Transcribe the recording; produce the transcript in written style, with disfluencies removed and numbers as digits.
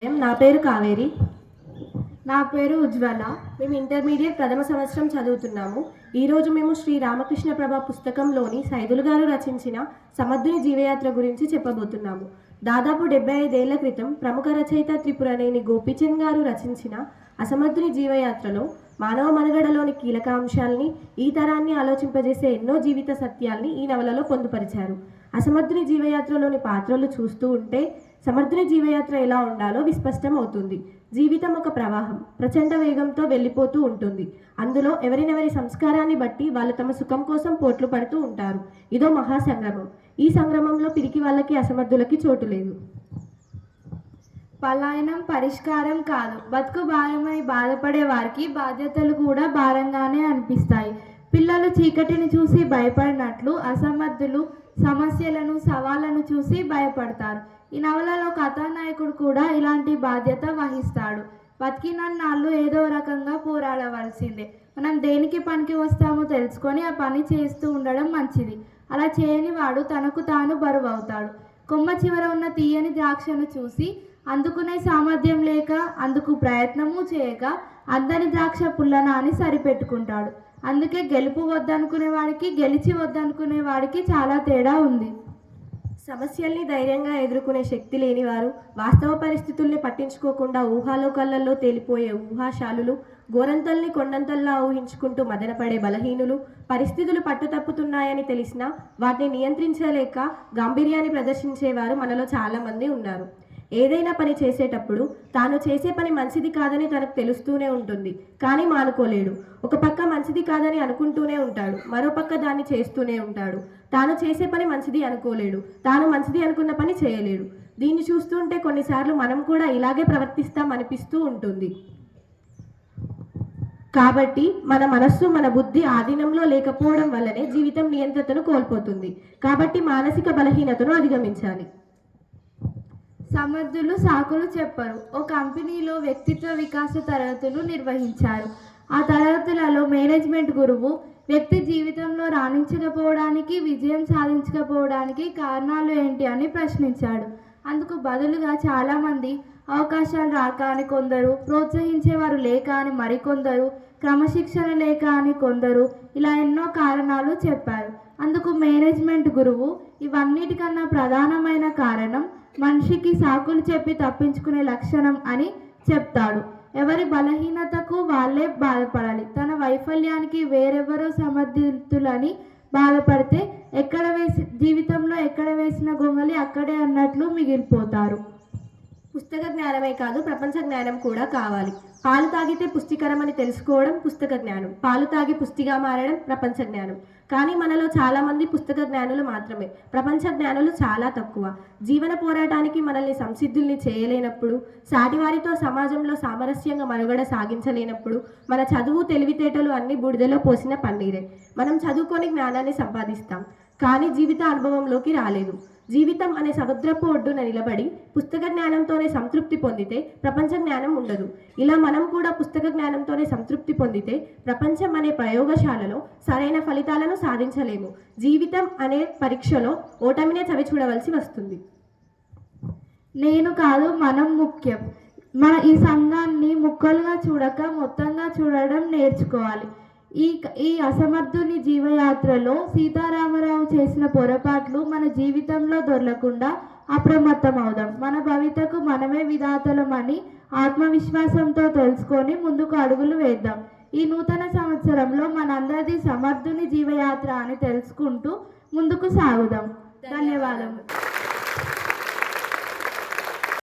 నా పేరు కావేరి. నా పేరు ఉజ్వల. మేము ఇంటర్మీడియట్ ప్రథమ సంవత్సరం చదువుతున్నాము. ఈరోజు మేము శ్రీ రామకృష్ణ ప్రభ పుస్తకంలోని సైదులు గారు రచించిన సమర్థుని జీవయాత్ర గురించి చెప్పబోతున్నాము. దాదాపు 75 ఏళ్ల క్రితం ప్రముఖ రచయిత త్రిపురనేని గోపీచంద్ గారు రచించిన అసమర్థుని జీవయాత్రలో మానవ మనుగడలోని కీలక అంశాలని, ఈ తరాన్ని ఆలోచింపజేసే ఎన్నో జీవిత సత్యాల్ని ఈ నవలలో పొందుపరిచారు. అసమర్థుని జీవయాత్రలోని పాత్రలు చూస్తూ ఉంటే సమర్థుని జీవయాత్ర ఎలా ఉండాలో విస్పష్టం అవుతుంది. జీవితం ఒక ప్రవాహం, ప్రచండ వేగంతో వెళ్ళిపోతూ ఉంటుంది. అందులో ఎవరినెవరి సంస్కారాన్ని బట్టి వాళ్ళు తమ సుఖం కోసం పోట్లు పడుతూ ఉంటారు. ఇదో మహాసంగ్రమం. ఈ సంగ్రమంలో పిరికి వాళ్ళకి, అసమర్థులకి చోటు లేదు. పలాయనం పరిష్కారం కాదు. బతుకు భారమై బాధపడే వారికి బాధ్యతలు కూడా భారంగానే అనిపిస్తాయి. పిల్లలు చీకటిని చూసి భయపడినట్లు అసమర్థులు సమస్యలను, సవాళ్లను చూసి భయపడతారు. ఈ నవలలో కథానాయకుడు కూడా ఇలాంటి బాధ్యత వహిస్తాడు. బతికినన్నాళ్ళు ఏదో రకంగా పోరాడవలసిందే. మనం దేనికి పనికి వస్తామో తెలుసుకొని ఆ పని చేస్తూ ఉండడం మంచిది. అలా చేయని వాడు తనకు తాను బరువు అవుతాడు. కొమ్మ చివర ఉన్న తీయని ద్రాక్షను చూసి అందుకునే సామర్థ్యం లేక, అందుకు ప్రయత్నము చేయక అందని ద్రాక్ష పుల్లన అని సరిపెట్టుకుంటాడు. అందుకే గెలుపు వద్దనుకునే వాడికి, గెలిచి వద్దనుకునే వాడికి చాలా తేడా ఉంది. సమస్యల్ని ధైర్యంగా ఎదుర్కొనే శక్తి లేనివారు, వాస్తవ పరిస్థితుల్ని పట్టించుకోకుండా ఊహాలోకళ్ళల్లో తేలిపోయే ఊహాశాలులు, గోరంతల్ని కొండంతల్లా ఊహించుకుంటూ మదనపడే బలహీనులు, పరిస్థితులు పట్టుతప్పుతున్నాయని తెలిసినా వాటిని నియంత్రించలేక గాంభీర్యాన్ని ప్రదర్శించేవారు మనలో చాలామంది ఉన్నారు. ఏదైనా పని చేసేటప్పుడు తాను చేసే పని మంచిది కాదని తనకు తెలుస్తూనే ఉంటుంది, కానీ మానుకోలేడు. ఒక పక్క మంచిది కాదని అనుకుంటూనే ఉంటాడు, మరో పక్క దాన్ని చేస్తూనే ఉంటాడు. తాను చేసే పని మంచిది అనుకోలేడు, తాను మంచిది అనుకున్న పని చేయలేడు. దీన్ని చూస్తుంటే కొన్నిసార్లు మనం కూడా ఇలాగే ప్రవర్తిస్తాం అనిపిస్తూ ఉంటుంది. కాబట్టి మన మనస్సు, మన బుద్ధి ఆధీనంలో లేకపోవడం వల్లనే జీవితం నియంత్రణను కోల్పోతుంది. కాబట్టి మానసిక బలహీనతను అధిగమించాలి. సమర్థులు సాకులు చెప్పరు. ఓ కంపెనీలో వ్యక్తిత్వ వికాస తరగతులు నిర్వహించారు. ఆ తరగతులలో మేనేజ్మెంట్ గురువు వ్యక్తి జీవితంలో రాణించకపోవడానికి, విజయం సాధించకపోవడానికి కారణాలు ఏంటి అని ప్రశ్నించాడు. అందుకు బదులుగా చాలామంది అవకాశాలు రాక అని కొందరు, ప్రోత్సహించేవారు లేక అని మరికొందరు, క్రమశిక్షణ లేక అని కొందరు, ఇలా ఎన్నో కారణాలు చెప్పారు. అందుకు మేనేజ్మెంట్ గురువు ఇవన్నిటికన్నా ప్రధానమైన కారణం మనిషికి సాకులు చెప్పి తప్పించుకునే లక్షణం అని చెప్తాడు. ఎవరి బలహీనతకు వాళ్ళే బాధపడాలి. తన వైఫల్యానికి వేరెవరో సమర్థితులని బాధపడితే జీవితంలో ఎక్కడ వేసిన గొంగలి అక్కడే అన్నట్లు మిగిలిపోతారు. పుస్తక జ్ఞానమే కాదు, ప్రపంచ జ్ఞానం కూడా కావాలి. పాలు తాగితే పుష్టికరమని తెలుసుకోవడం పుస్తక జ్ఞానం, పాలు తాగి పుష్టిగా మారడం ప్రపంచ జ్ఞానం. కానీ మనలో చాలామంది పుస్తక జ్ఞానులు మాత్రమే, ప్రపంచ జ్ఞానులు చాలా తక్కువ. జీవన పోరాటానికి మనల్ని సంసిద్ధుల్ని చేయలేనప్పుడు, సాటివారితో సమాజంలో సామరస్యంగా మనుగడ సాగించలేనప్పుడు మన చదువు, తెలివితేటలు అన్ని బూడిదలో పోసిన పన్నీరే. మనం చదువుకొని జ్ఞానాన్ని సంపాదిస్తాం, కానీ జీవిత అనుభవంలోకి రాలేదు. జీవితం అనే సముద్రపు ఒడ్డున నిలబడి పుస్తక జ్ఞానంతోనే సంతృప్తి పొందితే ప్రపంచ జ్ఞానం ఉండదు. ఇలా మనం కూడా పుస్తక జ్ఞానంతోనే సంతృప్తి పొందితే ప్రపంచం అనే ప్రయోగశాలలో సరైన ఫలితాలను సాధించలేము. జీవితం అనే పరీక్షలో ఓటమినే చవి చూడవలసి వస్తుంది. నేను కాదు, మనం ముఖ్యం. ఈ సంఘాన్ని ముక్కలుగా చూడక మొత్తంగా చూడడం నేర్చుకోవాలి. ఈ అసమర్థుని జీవయాత్రలో సీతారామరావు చేసిన పొరపాట్లు మన జీవితంలో దొరలకుండా అప్రమత్తం అవుదాం. మన భవితకు మనమే విధాతలమని ఆత్మవిశ్వాసంతో తెలుసుకొని ముందుకు అడుగులు వేద్దాం. ఈ నూతన సంవత్సరంలో మనందరిది సమర్థుని జీవయాత్ర అని తెలుసుకుంటూ ముందుకు సాగుదాం. ధన్యవాదములు.